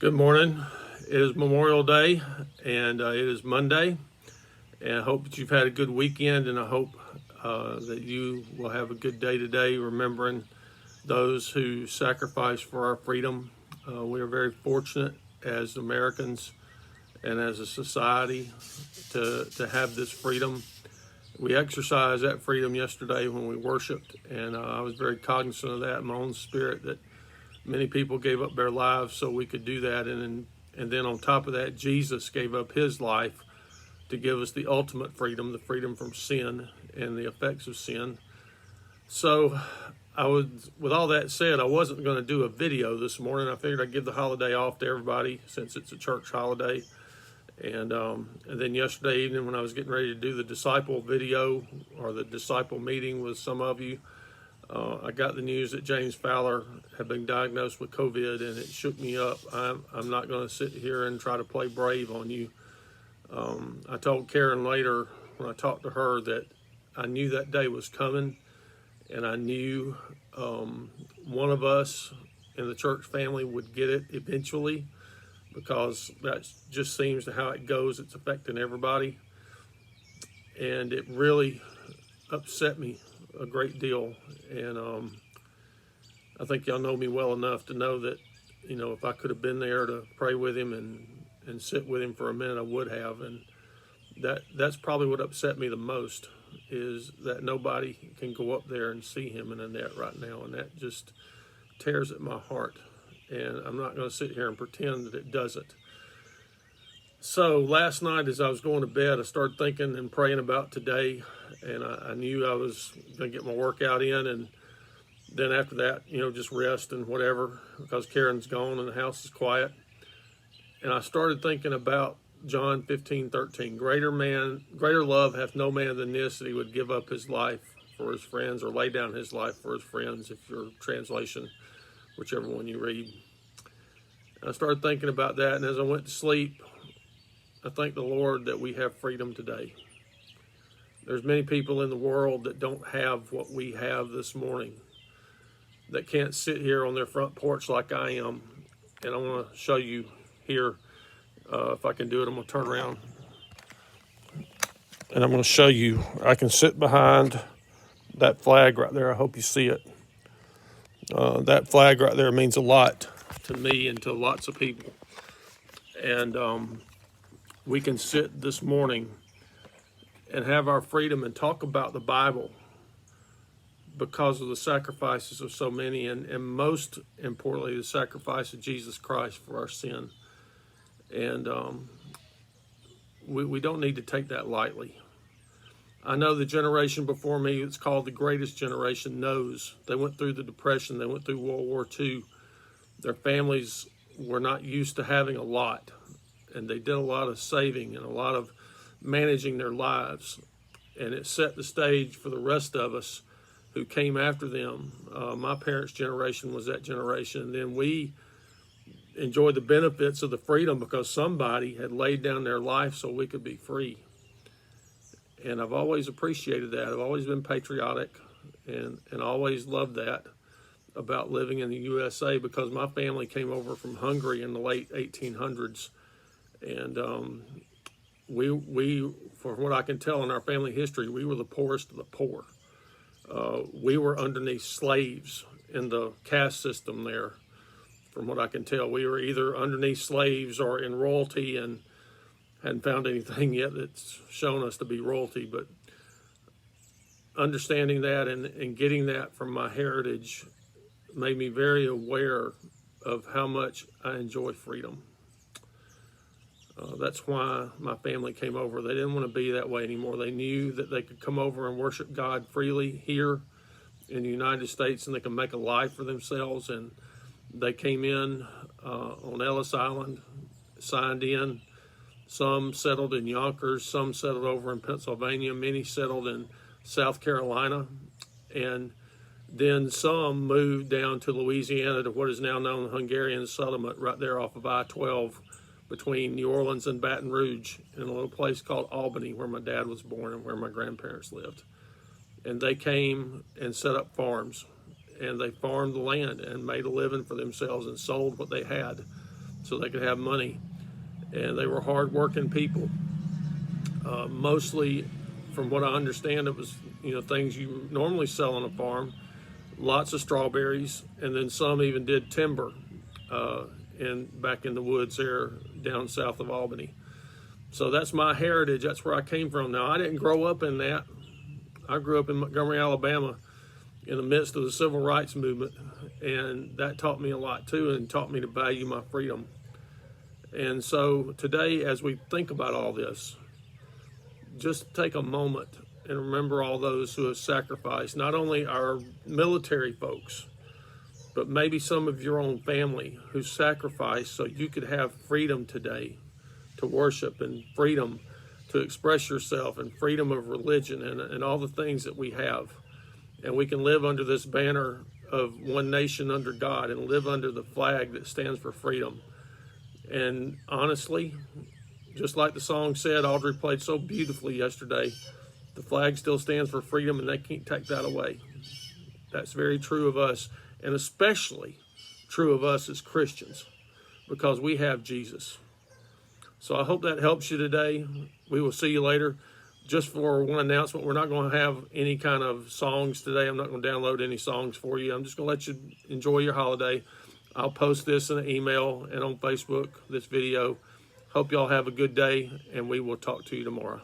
Good morning. It is Memorial Day and it is Monday. And I hope that you've had a good weekend, and I hope that you will have a good day today, remembering those who sacrificed for our freedom. We are very fortunate as Americans and as a society to have this freedom. We exercised that freedom yesterday when we worshiped, and I was very cognizant of that in my own spirit, that many people gave up their lives so we could do that. And then on top of that, Jesus gave up his life to give us the ultimate freedom, the freedom from sin and the effects of sin. So with all that said, I wasn't going to do a video this morning. I figured I'd give the holiday off to everybody since it's a church holiday. And then yesterday evening, when I was getting ready to do the disciple video or the disciple meeting with some of you, I got the news that James Fowler had been diagnosed with COVID, and it shook me up. I'm not going to sit here and try to play brave on you. I told Karen later when I talked to her that I knew that day was coming, and I knew one of us in the church family would get it eventually, because that just seems to how it goes. It's affecting everybody, and it really upset me a great deal. And I think y'all know me well enough to know that, if I could have been there to pray with him and sit with him for a minute, I would have. And that's probably what upset me the most, is that nobody can go up there and see him in the net right now, and that just tears at my heart. And I'm not going to sit here and pretend that it doesn't. So last night, as I was going to bed, I started thinking and praying about today, and I knew I was going to get my workout in, and then after that, just rest and whatever, because Karen's gone and the house is quiet. And I started thinking about John 15:13. Greater love hath no man than this, that he would give up his life for his friends, or lay down his life for his friends, if your translation, whichever one you read. And I started thinking about that, and as I went to sleep, I thank the Lord that we have freedom today. There's many people in the world that don't have what we have this morning, that can't sit here on their front porch like I am. And I want to show you here, if I can do it. I'm going to turn around, and I'm going to show you. I can sit behind that flag right there. I hope you see it. That flag right there means a lot to me and to lots of people. And we can sit this morning and have our freedom and talk about the Bible because of the sacrifices of so many, and most importantly, the sacrifice of Jesus Christ for our sin. And we don't need to take that lightly. I know the generation before me, it's called the greatest generation, knows. They went through the Depression. They went through World War II. Their families were not used to having a lot, and they did a lot of saving and a lot of managing their lives. And it set the stage for the rest of us who came after them. My parents' generation was that generation. And then we enjoyed the benefits of the freedom because somebody had laid down their life so we could be free. And I've always appreciated that. I've always been patriotic and always loved that about living in the USA, because my family came over from Hungary in the late 1800s. And we, from what I can tell in our family history, we were the poorest of the poor. We were underneath slaves in the caste system there. From what I can tell, we were either underneath slaves or in royalty, and hadn't found anything yet that's shown us to be royalty. But understanding that and getting that from my heritage made me very aware of how much I enjoy freedom. That's why my family came over. They didn't want to be that way anymore. They knew that they could come over and worship God freely here in the United States, and they could make a life for themselves. And they came in on Ellis Island, signed in. Some settled in Yonkers, some settled over in Pennsylvania, many settled in South Carolina, and then some moved down to Louisiana, to what is now known as Hungarian Settlement, right there off of I-12 between New Orleans and Baton Rouge, in a little place called Albany, where my dad was born and where my grandparents lived. And they came and set up farms, and they farmed the land and made a living for themselves and sold what they had. so they could have money. And they were hard-working people. Mostly, from what I understand, it was things you normally sell on a farm. Lots of strawberries, and then some even did timber back in the woods there down south of Albany. So that's my heritage. That's where I came from. Now, I didn't grow up in that. I grew up in Montgomery, Alabama, in the midst of the civil rights movement, and that taught me a lot too, and taught me to value my freedom. And so today, as we think about all this, just take a moment and remember all those who have sacrificed, not only our military folks, but maybe some of your own family who sacrificed so you could have freedom today to worship, and freedom to express yourself, and freedom of religion, and all the things that we have. And we can live under this banner of one nation under God, and live under the flag that stands for freedom. And honestly, just like the song said, Audrey played so beautifully yesterday, the flag still stands for freedom, and they can't take that away. That's very true of us, and especially true of us as Christians, because we have Jesus. So I hope that helps you today. We will see you later. Just for one announcement, we're not going to have any kind of songs today. I'm not going to download any songs for you. I'm just going to let you enjoy your holiday. I'll post this in an email and on Facebook, this video. Hope y'all have a good day, and we will talk to you tomorrow.